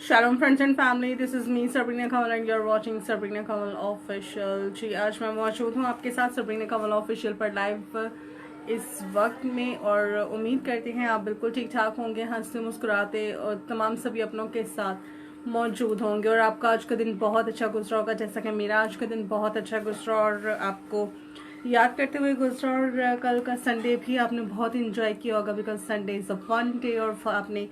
Shalom friends and family, this is me Sabrina Kamal and you're watching Sabrina Kamal Official। जी आज मैं मौजूद हूँ आपके साथ Sabrina Kamal Official पर लाइव इस वक्त में, और उम्मीद करते हैं आप बिल्कुल ठीक ठाक होंगे, हंसते मुस्कुराते और तमाम सभी अपनों के साथ मौजूद होंगे और आपका आज का दिन बहुत अच्छा गुजरा होगा, जैसा कि मेरा आज का दिन बहुत अच्छा गुजरा और आपको याद करते हुए गुजरा। और कल का संडे भी आपने बहुत इंजॉय किया होगा, because Sunday is a fun day और आपने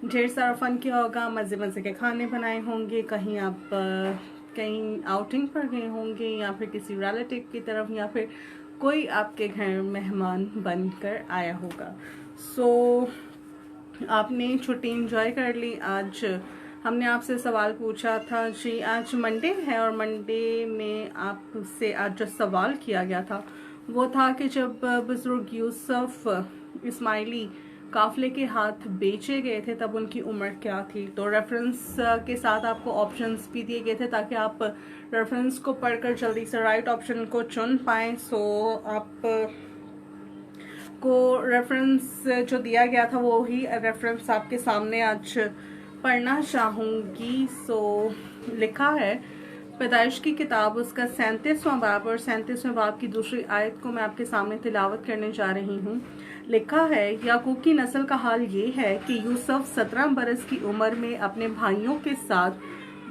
ढेर सारा फन किया होगा, मज़े मज़े के खाने बनाए होंगे, कहीं आप कहीं आउटिंग पर गए होंगे या फिर किसी रिलेटिव की तरफ, या फिर कोई आपके घर मेहमान बनकर आया होगा। सो आपने छुट्टी इंजॉय कर ली। आज हमने आपसे सवाल पूछा था जी, आज मंडे है और मंडे में आपसे आज जो सवाल किया गया था वो था कि जब बुजुर्ग यूसुफ इस्माइली काफले के हाथ बेचे गए थे तब उनकी उम्र क्या थी। तो रेफरेंस के साथ आपको ऑप्शंस भी दिए गए थे ताकि आप रेफरेंस को पढ़कर जल्दी से राइट ऑप्शन को चुन पाएं। सो आप को रेफरेंस जो दिया गया था वो ही रेफरेंस आपके सामने आज पढ़ना चाहूँगी। सो लिखा है, पैदाइश की किताब उसका 37वां बाब और 37वें बाब की दूसरी आयत को मैं आपके सामने तिलावत करने जा रही हूँ। लिखा है, याकूब की नस्ल का हाल ये है कि यूसुफ 17 बरस की उम्र में अपने भाइयों के साथ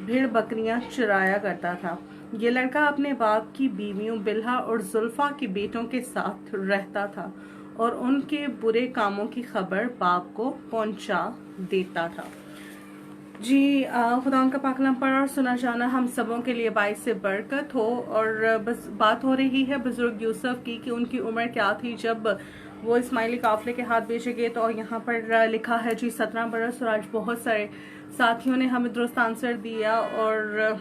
भेड़ बकरियां चराया करता था। ये लड़का अपने बाप की बीवियों बिल्हा और जुल्फा के बेटों के साथ रहता था और उनके बुरे कामों की खबर बाप को पहुंचा देता था। जी खुदा का पाकलाम पढ़ा और सुना जाना हम सबों के लिए बाइस से बरकत हो। और बस बात हो रही है बुजुर्ग यूसुफ की कि उनकी उम्र क्या थी जब वो इस्माइली काफले के हाथ बेचे गए। तो यहाँ पर लिखा है जी 17 बरस। और आज बहुत सारे साथियों ने हमें दुरुस्त आंसर दिया और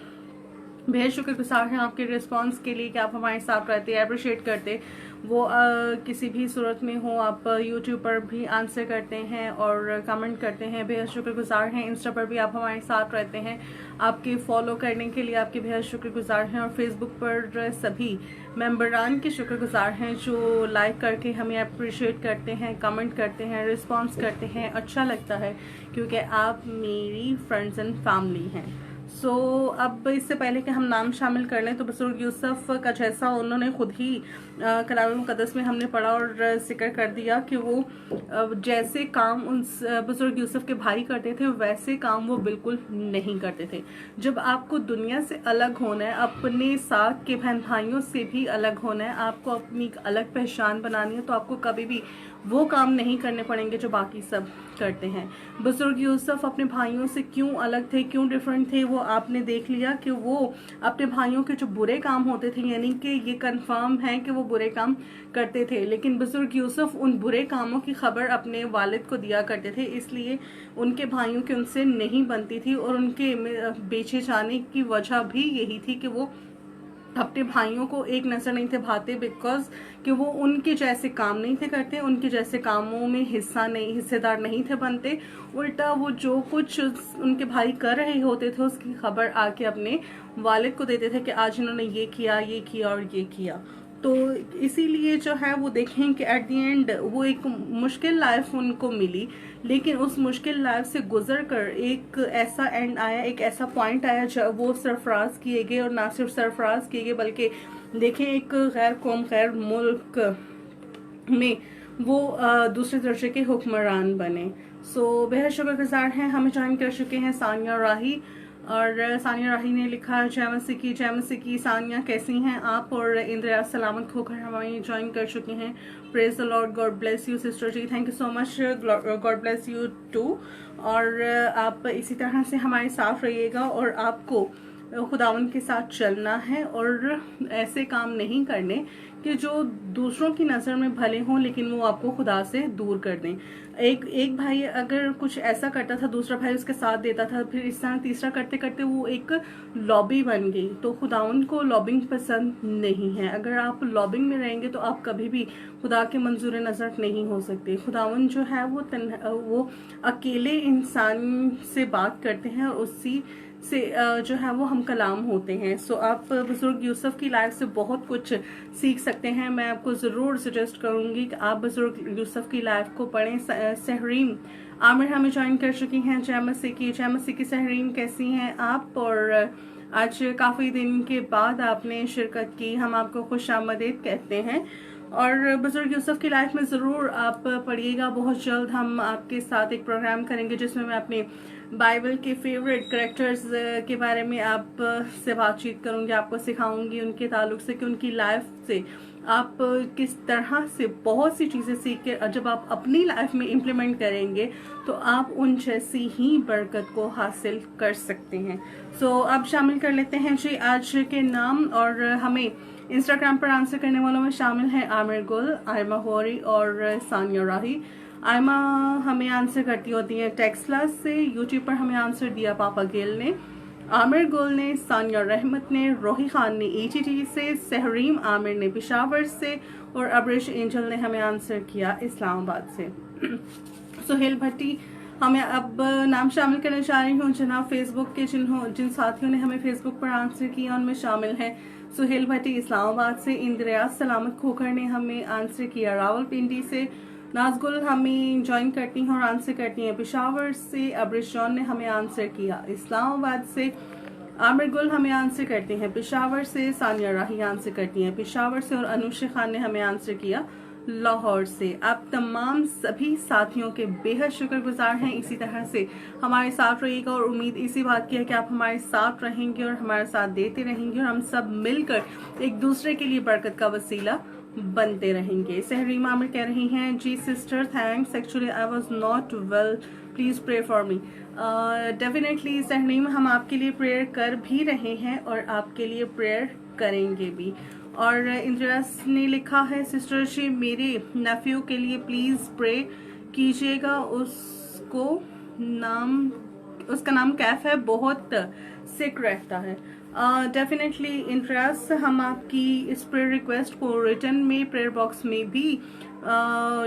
बेहद शुक्रगुजार हैं आपके रिस्पांस के लिए कि आप हमारे साथ रहते हैं, अप्रिशिएट करते वो किसी भी सूरत में हो। आप यूट्यूब पर भी आंसर करते हैं और कमेंट करते हैं, बेहद शुक्रगुजार हैं। इंस्टा पर भी आप हमारे साथ रहते हैं, आपके फॉलो करने के लिए आपके बेहद शुक्रगुजार हैं। और फेसबुक पर सभी मेंबरान के शुक्रगुजार हैं जो लाइक करके हमें अप्रिशिएट करते हैं, कमेंट करते हैं, रिस्पॉन्स करते हैं। अच्छा लगता है क्योंकि आप मेरी फ्रेंड्स एंड फैमिली हैं। सो अब इससे पहले कि हम नाम शामिल कर लें तो बुजुर्ग यूसुफ का जैसा उन्होंने खुद ही कलाम मुकद्दस में हमने पढ़ा और जिक्र कर दिया कि वो जैसे काम उन बुजुर्ग यूसुफ के भाई करते थे वैसे काम वो बिल्कुल नहीं करते थे। जब आपको दुनिया से अलग होना है, अपने साथ के बहन भाइयों से भी अलग होना है, आपको अपनी अलग पहचान बनानी है, तो आपको कभी भी वो काम नहीं करने पड़ेंगे जो बाकी सब करते हैं। बुजुर्ग यूसुफ अपने भाइयों से क्यों अलग थे, क्यों डिफरेंट थे, वो आपने देख लिया कि वो अपने भाइयों के जो बुरे काम होते थे, यानी कि ये कंफर्म है कि वो बुरे काम करते थे, लेकिन बुजुर्ग यूसुफ उन बुरे कामों की खबर अपने वालिद को दिया करते थे, इसलिए उनके भाइयों की उनसे नहीं बनती थी। और उनके बेचे जाने की वजह भी यही थी कि वो अपने भाइयों को एक नजर नहीं थे भाते, बिकॉज कि वो उनके जैसे काम नहीं थे करते, उनके जैसे कामों में हिस्सेदार नहीं थे बनते। उल्टा वो जो कुछ उनके भाई कर रहे होते थे उसकी खबर आके अपने वालिद को देते थे कि आज इन्होंने ये किया और ये किया। तो इसीलिए जो है वो देखें कि एट द एंड वो एक मुश्किल लाइफ उनको मिली, लेकिन उस मुश्किल लाइफ से गुजर कर एक ऐसा एंड आया, एक ऐसा पॉइंट आया जब वो सरफराज किए गए। और ना सिर्फ सरफराज किए गए बल्कि देखें एक गैर कौम गैर मुल्क में वो दूसरे दर्जे के हुक्मरान बने। सो बेहद शुक्रगुजार हैं। हमें ज्वाइन कर चुके हैं सानिया राही, और सानिया राही ने लिखा जय मसीह की। सानिया कैसी हैं आप? और इंद्रिया सलामत होकर हमारी ज्वाइन कर चुकी हैं। Praise the lord, God bless you sister ji, thank you so much, God bless you too. और आप इसी तरह से हमारे साथ रहिएगा और आपको खुदावन के साथ चलना है और ऐसे काम नहीं करने कि जो दूसरों की नज़र में भले हों लेकिन वो आपको खुदा से दूर कर दें। एक भाई अगर कुछ ऐसा करता था, दूसरा भाई उसके साथ देता था, फिर इस तरह तीसरा करते करते वो एक लॉबी बन गई। तो खुदावन को लॉबिंग पसंद नहीं है। अगर आप लॉबिंग में रहेंगे तो आप कभी भी खुदा के मंजूर नज़र नहीं हो सकते। खुदावन जो है वो अकेले इंसान से बात करते हैं और उसी से जो है वो हम कलाम होते हैं। सो आप बुजुर्ग यूसुफ की लाइफ से बहुत कुछ सीख सकते हैं। मैं आपको ज़रूर सजेस्ट करूंगी कि आप बुजुर्ग यूसुफ की लाइफ को पढ़ें। सहरीम आमिर हमें ज्वाइन कर चुकी हैं। जय मसीह की सहरीन, कैसी हैं आप? और आज काफ़ी दिन के बाद आपने शिरकत की, हम आपको खुश आमदीद कहते हैं। और बुजुर्ग यूसुफ की लाइफ में ज़रूर आप पढ़िएगा। बहुत जल्द हम आपके साथ एक प्रोग्राम करेंगे जिसमें मैं अपने बाइबल के फेवरेट करेक्टर्स के बारे में आप से बातचीत करूंगी, आपको सिखाऊंगी उनके ताल्लुक से कि उनकी लाइफ से आप किस तरह से बहुत सी चीज़ें सीख के जब आप अपनी लाइफ में इम्प्लीमेंट करेंगे तो आप उन जैसी ही बरकत को हासिल कर सकते हैं। सो अब शामिल कर लेते हैं जी आज के नाम। और हमें इंस्टाग्राम पर आंसर करने वालों में शामिल हैं आमिर गुल, आयमा होरी और सानिया राही। आयमा हमें आंसर करती होती हैं टेक्सला से। यूट्यूब पर हमें आंसर दिया पापा गेल ने, आमिर गुल ने, सानिया रहमत ने, रोही खान ने ATT से, सहरीम आमिर ने पिशावर से और अब्रिश एंजल ने हमें आंसर किया इस्लामाबाद से। सुहेल भट्टी हमें अब नाम शामिल करना चाह रही हूँ। जनाब फेसबुक के जिन साथियों ने हमें फेसबुक पर आंसर किया उनमें शामिल हैं सुहेल भट्टी इस्लामाबाद से, इंद्रिया सलामत खोखर ने हमें आंसर किया रावलपिंडी से, नाजगुल हमें ज्वाइन करती हैं और आंसर करती हैं पिशावर से, अब्रिश जॉन ने हमें आंसर किया इस्लामाबाद से, आमिर गुल हमें आंसर करते हैं पिशावर से, सानिया राही आंसर करती हैं पिशावर से और अनुष्का खान ने हमें आंसर किया लाहौर से। आप तमाम सभी साथियों के बेहद शुक्रगुजार हैं। इसी तरह से हमारे साथ रहिएगा और उम्मीद इसी बात की है कि आप हमारे साथ रहेंगे और हमारे साथ देते रहेंगे और हम सब मिलकर एक दूसरे के लिए बरकत का वसीला बनते रहेंगे। सहरीम आमिर कह रही हैं जी sister thanks, actually I was not well, please pray for me. Definitely सहरीम, हम आपके लिए प्रेयर कर भी रहे हैं और आपके लिए प्रेयर करेंगे भी। और इंद्रस ने लिखा है सिस्टर जी मेरे नेफ्यू के लिए प्लीज प्रे कीजिएगा, उसका नाम कैफ है, बहुत सिक रहता है। डेफिनेटली इंट्रेस्ट, हम आपकी इस प्रेयर रिक्वेस्ट को रिटर्न में प्रेयर बॉक्स में भी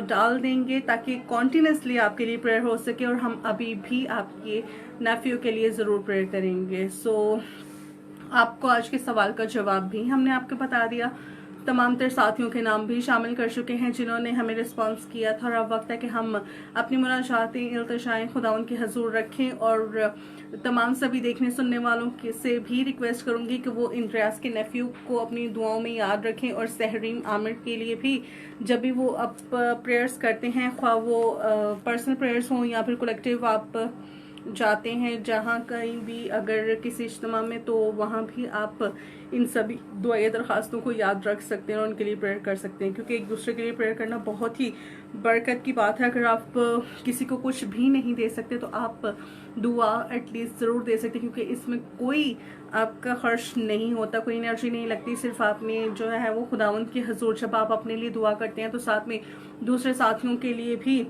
डाल देंगे ताकि कॉन्टिन्यूसली आपके लिए प्रेयर हो सके और हम अभी भी आपके नेफ्यू के लिए ज़रूर प्रेयर करेंगे। सो आपको आज के सवाल का जवाब भी हमने आपको बता दिया। तमाम तर साथियों के नाम भी शामिल कर चुके हैं जिन्होंने हमें रिस्पांस किया था और अब वक्त है कि हम अपनी मुनाजातें इल्तिजाएं खुदा उनके हजूर रखें। और तमाम सभी देखने सुनने वालों से भी रिक्वेस्ट करूंगी कि वो इंद्रियास के नेफ्यू को अपनी दुआओं में याद रखें और सहरीम आमिर के लिए भी जब भी वो अब प्रेयर्स करते हैं, ख्वाह वो पर्सनल प्रेयर्स हों या फिर कलेक्टिव आप जाते हैं जहाँ कहीं भी अगर किसी इज्तिमा में, तो वहाँ भी आप इन सभी दुआएं दरखास्तों को याद रख सकते हैं और उनके लिए प्रेयर कर सकते हैं क्योंकि एक दूसरे के लिए प्रेयर करना बहुत ही बरकत की बात है। अगर आप किसी को कुछ भी नहीं दे सकते तो आप दुआ एटलीस्ट ज़रूर दे सकते हैं क्योंकि इसमें कोई आपका खर्च नहीं होता, कोई एनर्जी नहीं लगती, सिर्फ आपने जो है वो खुदावंद के हजूर जब आप अपने लिए दुआ करते हैं तो साथ में दूसरे साथियों के लिए भी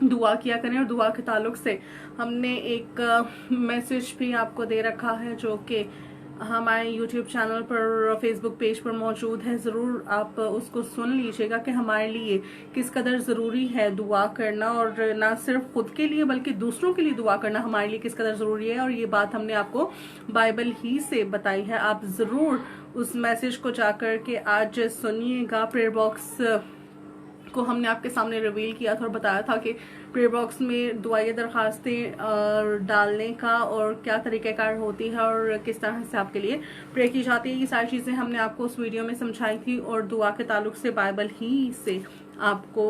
दुआ किया करें। और दुआ के ताल्लुक से हमने एक मैसेज भी आपको दे रखा है जो कि हमारे YouTube चैनल पर, Facebook पेज पर मौजूद है। ज़रूर आप उसको सुन लीजिएगा कि हमारे लिए किस कदर ज़रूरी है दुआ करना और ना सिर्फ खुद के लिए बल्कि दूसरों के लिए दुआ करना हमारे लिए किस कदर ज़रूरी है। और ये बात हमने आपको बाइबल ही से बताई है। आप ज़रूर उस मैसेज को जाकर के आज सुनिएगा। प्रेयर बॉक्स को हमने आपके सामने रिवील किया था और बताया था कि प्रेयर बॉक्स में दुआएं दरखास्तें डालने का और क्या तरीक़ाकार होती है और किस तरह से आपके लिए प्रेयर की जाती है, ये सारी चीज़ें हमने आपको उस वीडियो में समझाई थी। और दुआ के ताल्लुक से बाइबल ही से आपको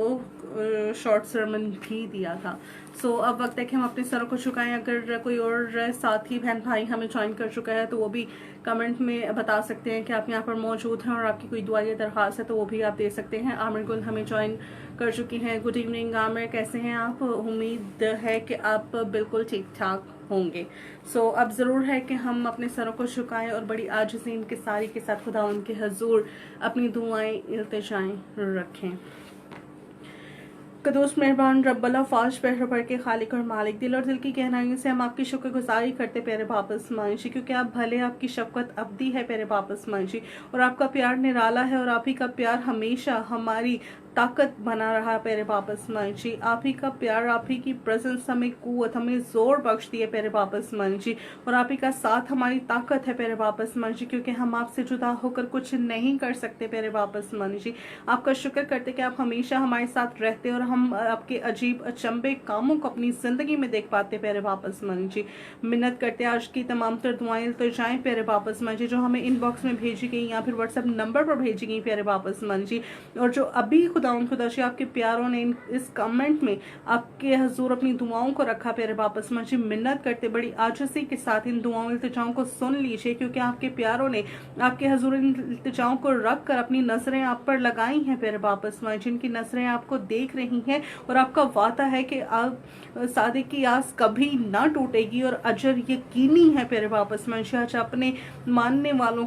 शॉर्ट सरमन भी दिया था। सो अब वक्त है कि हम अपने सरों को झुकाएं। अगर कोई और साथी बहन भाई हमें ज्वाइन कर चुका है तो वो भी कमेंट में बता सकते हैं कि आप यहाँ पर मौजूद हैं और आपकी कोई दुआ या दरख्वास्त है तो वो भी आप दे सकते हैं। आमिर गुल हमें ज्वाइन कर चुकी हैं। गुड इवनिंग आमिर, कैसे हैं आप? उम्मीद है कि आप बिल्कुल ठीक ठाक होंगे। सो अब ज़रूर है कि हम अपने सरों को झुकाएं और बड़ी आजिज़ी इनके सारी के साथ खुदा उनके हजूर अपनी दुआएं इल्तिजाएं रखें। कदूस मेहरबान रब्बल फाज पहर पढ़ के खालिक और मालिक, दिल और दिल की गहराइयों से हम आपकी शुक्रगुजारी करते प्यारे बाप आसमानी जी, क्योंकि आप भले, आपकी शफकत अब्दी है प्यारे बाप आसमानी जी, और आपका प्यार निराला है और आप ही का प्यार हमेशा हमारी ताकत बना रहा है प्यारे बाप आसमान जी। आप ही का प्यार, आप ही की प्रेजेंस हमें कुव्वत, हमें जोर बख्शती है प्यारे बाप आसमान जी। और आप ही का साथ हमारी ताकत है प्यारे बाप आसमान जी, क्योंकि हम आपसे जुदा होकर कुछ नहीं कर सकते प्यारे बाप आसमान जी। आपका शुक्र करते कि आप हमेशा हमारे साथ रहते और हम आपके अजीब अचंबे कामों को अपनी जिंदगी में देख पाते प्यारे बाप आसमान जी। मिन्नत करते आज की तमाम तर दुआएं तो जाएं प्यारे बाप आसमान जी, जो हमें इनबॉक्स में भेजी गई या फिर व्हाट्सएप नंबर पर भेजी गई प्यारे बाप आसमान जी, और जो अभी खुदा जी आपके प्यारों ने इस कमेंट में आपके हजूर अपनी दुआओं को रखा प्यारे बाप आसमान जी। मिन्नत करते बड़ी आजिज़ी के साथ इन दुआओं इल्तिजाओं को सुन लीजिए, क्योंकि आपके प्यारों ने आपके हजूर इन इल्तिजाओं को रख कर अपनी नजरें आप पर लगाई हैं प्यारे बाप आसमान, जिनकी नजरें आपको देख रही हैं। और आपका वादा है कि आप सादे की आस कभी ना टूटेगी और अजर यकीनी है प्यारे बाप आसमान जी। आज अपने मानने वालों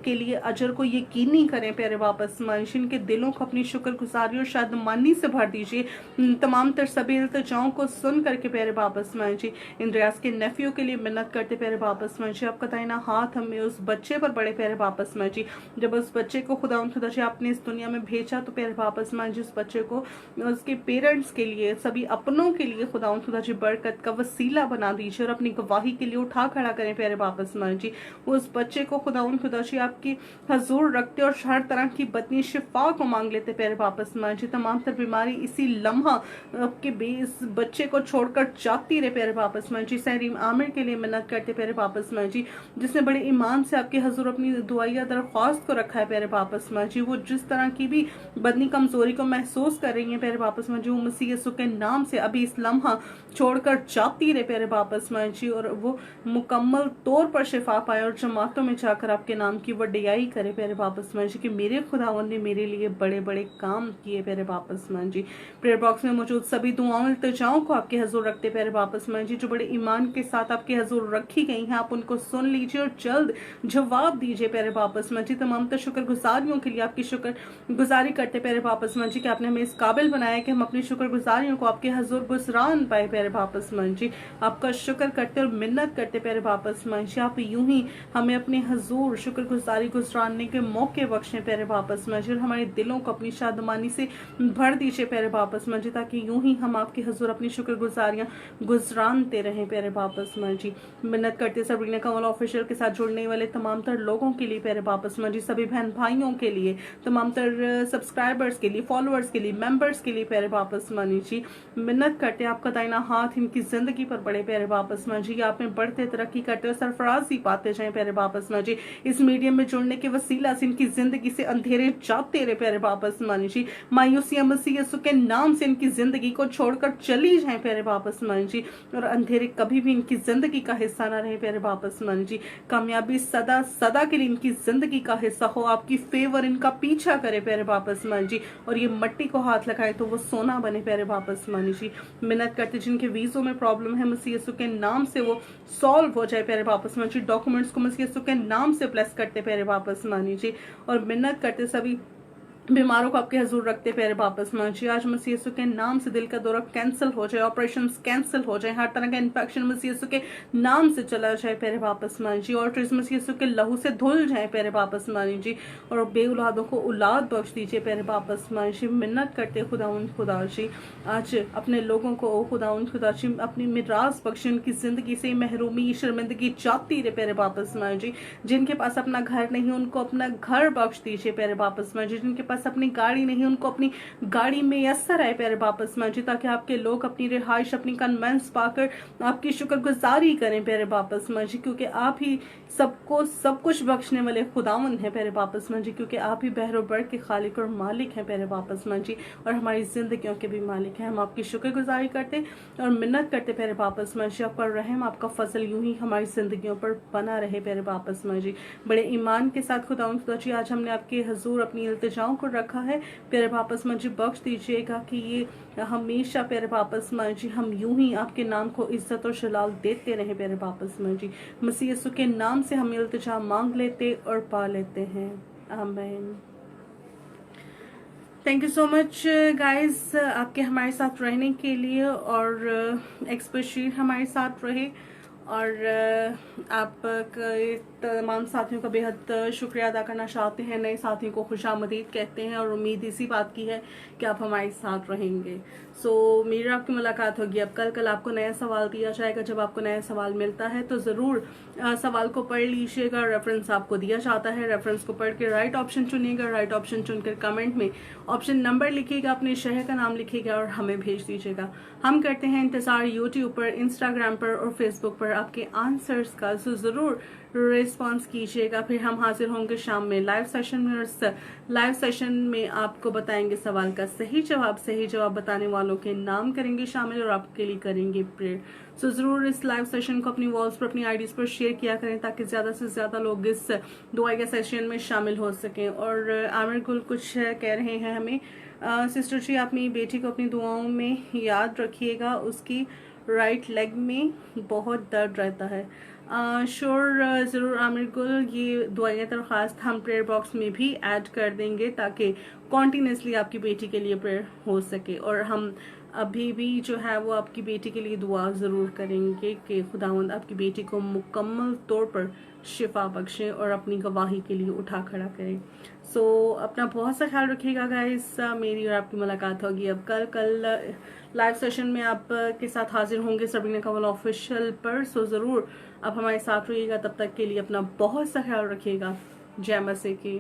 के लिए अजर को यकीनी करें प्यारे बाप आसमान जी। इनके दिलों को अपनी शुक्रगुजारी और शादमानी से भर दीजिए तमाम तर सभी इल्तिजाओं को सुन करके प्यारे बाप आसमान जी। इन रियाज के नेफ्यू के लिए मिन्नत करते प्यारे बाप आसमान जी, आपका दाहिना हाथ हमें उस बच्चे पर बड़े प्यारे बाप आसमान जी। जब उस बच्चे को खुदा जी आपने इस दुनिया में भेजा तो प्यारे बाप आसमान जी उस बच्चे को उसके पेरेंट्स के लिए, सभी अपनों के लिए खुदा जी बरकत का वसीला बना दीजिए और अपनी गवाही के लिए उठा खड़ा करें प्यारे बाप आसमान जी। उस बच्चे को खुदा जी आपकी हजूर रखते और हर तरह की बदनी शिफा को मांग लेते प्यारे बाप आसमान जी। तमाम तर बीमारी इसी लम्हा आपके इस बच्चे को छोड़कर जाती रहे प्यारे बाप आसमान जी। सहरीम आमिर के लिए मिन्नत करते प्यारे बाप आसमान जी, जिसने बड़े ईमान से आपके हजूर अपनी दुआया दरख्वास्त को रखा है प्यारे बाप आसमान जी। वो जिस तरह की भी बदनी कमजोरी को महसूस कर रही है प्यारे बाप आसमान जी, वो मसीह यसू के नाम से अभी इस लम्हा छोड़कर जाती रहे प्यारे बाप आसमान जी, और वो मुकम्मल तौर पर शिफा पाए और जमातों में जाकर आपके नाम की वडियाई करे प्यारे बाप आसमान जी, कि मेरे खुदावन ने मेरे लिए बड़े बड़े काम किए प्यारे बाप आसमान जी। प्रेयर बॉक्स में मौजूद सभी दुआओं इल्तिजाओं को आपके हजूर रखते प्यारे बाप आसमान जी, जो बड़े ईमान के साथ आपके हजूर रखी गई हैं, आप उनको सुन लीजिए और जल्द जवाब दीजिए प्यारे बाप आसमान जी। तमाम तो शुक्र गुजारियों के लिए आपकी शुक्र गुजारी करते प्यारे बाप आसमान जी कि आपने हमें इस काबिल बनाया कि हम अपनी शुक्र गुजारियों को आपके हजूर गुजरान पाए प्यारे बाप आसमान जी। आपका शुक्र करते और मिन्नत करते प्यारे बाप आसमान जी, आप यूं ही हमें अपने हजूर शुक्र गुजारी गुजराने के मौके बख्शे प्यारे बाप आसमान जी, और हमारे दिलों को अपनी शादमानी से भर दीजिए प्यारे बाप आसमान जी, ताकि यूं ही हम आपके हजूर अपनी शुक्र गुजारियां गुजरानते रहें प्यारे बाप आसमान जी। मिन्नत करते सबरीना कमल ऑफिशियल के साथ जुड़ने वाले तमाम तर लोगों के लिए प्यारे बाप आसमान जी, सभी बहन भाइयों के लिए, तमाम तर सब्सक्राइबर्स के लिए, फॉलोअर्स के लिए, मेंबर्स के लिए प्यारे बाप आसमान जी। मिन्नत करते आपका दाहिना हाथ इनकी जिंदगी पर बड़े प्यारे बाप आसमान जी, आप में बढ़ते तरक्की करते और सरफराजी पाते जाए प्यारे बाप आसमान जी। इस मीडियम में जुड़ने के वसीला से इनकी जिंदगी से अंधेरे जाते रहे प्यारे बाप आसमान जी। मायूसिया मसीह यसू के नाम से इनकी जिंदगी को छोड़कर चली जाए प्यारे बाप आसमान जी, और अंधेरे कभी भी इनकी जिंदगी का हिस्सा ना रहे प्यारे बाप आसमान जी। कामयाबी सदा सदा के लिए इनकी जिंदगी का हिस्सा हो, आपकी फेवर इनका पीछा करे प्यारे बाप आसमान जी, और ये मट्टी को हाथ लगाए तो वो सोना बने प्यारे बाप आसमान जी। मिन्नत करते जिनके वीजों में प्रॉब्लम है मसीह यसू के नाम से वो सॉल्व हो जाए प्यारे बाप आसमान जी। डॉक्यूमेंट्स को मसीह यसू के नाम से ब्लेस करते प्यारे बाप आसमान जी, और मिन्नत करते सभी बीमारों को आपके हजूर रखते प्यारे बाप आसमान जी। आज मसीह यसू के नाम से दिल का दौरा कैंसिल हो जाए, ऑपरेशन कैंसिल हो जाए, हर तरह का इन्फेक्शन मसीह यसू के नाम से चला जाए प्यारे बाप आसमान जी, और मसीह यसू के लहू से धुल जाए प्यारे बाप आसमान जी, और बेऔलादों को औलाद बख्श दीजिए प्यारे बाप आसमान जी। मिन्नत करते खुदा जी आज अपने लोगों को खुदा जी अपनी मिरास बख्श, उनकी जिंदगी से महरूमी शर्मिंदगी जाती रहे प्यारे बाप आसमान जी। जिनके पास अपना घर नहीं उनको अपना घर बख्श दीजिए प्यारे बाप आसमान जी। जिनके पास अपनी गाड़ी नहीं उनको अपनी गाड़ी में यस्सर आए प्यारे बाप आसमान जी, ताकि आपके लोग अपनी रिहाइश अपनी कन्वेंस पाकर आपकी शुक्रगुजारी करें प्यारे बाप आसमान जी, क्योंकि आप ही सबको सब कुछ बख्शने वाले खुदावन है प्यारे बाप आसमान जी, क्योंकि आप ही बहरो बर के खालिक और मालिक हैं प्यारे बाप आसमान जी, और हमारी जिंदगियों के भी मालिक हैं। हम आपकी शुक्रगुजारी करते और मिन्नत करते प्यारे बाप आसमान जी, आपका रहम आपका फजल यूं ही हमारी जिंदगियों पर बना रहे प्यारे बाप आसमान जी। बड़े ईमान के साथ खुदा जी आज हमने आपके हजूर अपनी इल्तिजाओं को रखा है प्यारे बाप आसमान जी, बख्श दीजिएगा कि ये हमेशा प्यारे बाप आसमान जी हम यूं ही आपके नाम को इज्जत और जलाल देते रहे प्यारे बाप आसमान जी। मसीह यसू के नाम से हम इल्तिजा मांग लेते और पा लेते हैं, आमीन। Thank you so much guys आपके हमारे साथ रहने के लिए, और एक्सपेशली हमारे साथ रहे, और आप तमाम साथियों का बेहद शुक्रिया अदा करना चाहते हैं, नए साथियों को खुशामदीद कहते हैं और उम्मीद इसी बात की है कि आप हमारे साथ रहेंगे। सो मेरी आपकी मुलाकात होगी अब कल आपको नया सवाल दिया जाएगा। जब आपको नया सवाल मिलता है तो ज़रूर सवाल को पढ़ लीजिएगा। रेफरेंस आपको दिया जाता है, रेफरेंस को पढ़ के राइट ऑप्शन चुनिएगा। राइट ऑप्शन चुनकर कमेंट में ऑप्शन नंबर लिखिएगा, अपने शहर का नाम लिखिएगा और हमें भेज दीजिएगा। हम करते हैं इंतज़ार यूट्यूब पर, इंस्टाग्राम पर और फेसबुक पर आपके आंसर्स का। सो ज़रूर रिस्पॉन्स कीजिएगा। फिर हम हाजिर होंगे शाम में लाइव सेशन में, और लाइव सेशन में आपको बताएंगे सवाल का सही जवाब बताने वालों के नाम करेंगे शामिल और आपके लिए करेंगे प्रेयर। सो ज़रूर इस लाइव सेशन को अपनी वॉल्स पर, अपनी आईडीज पर शेयर किया करें ताकि ज़्यादा से ज़्यादा लोग इस दुआ के सेशन में शामिल हो सकें। और आमिर गुल कुछ कह रहे हैं हमें, सिस्टर जी आप मेरी बेटी को अपनी दुआओं में याद रखिएगा, उसकी राइट लेग में बहुत दर्द रहता है। श्योर ज़रूर आमिर गुल, ये दुआएं दरख्वास्त हम प्रेयर बॉक्स में भी ऐड कर देंगे ताकि कॉन्टीन्यूसली आपकी बेटी के लिए प्रेयर हो सके। और हम अभी भी जो है वो आपकी बेटी के लिए दुआ ज़रूर करेंगे कि खुदावंद आपकी बेटी को मुकम्मल तौर पर शिफा बख्शे और अपनी गवाही के लिए उठा खड़ा करें। सो अपना बहुत सा ख्याल रखिएगा गाइस। मेरी और आपकी मुलाकात होगी अब कल लाइव सेशन में आप के साथ हाजिर होंगे सबरीना कंवल ऑफिशियल पर। सो ज़रूर आप हमारे साथ रहिएगा। तब तक के लिए अपना बहुत सा ख्याल रखिएगा। जय मसीह की।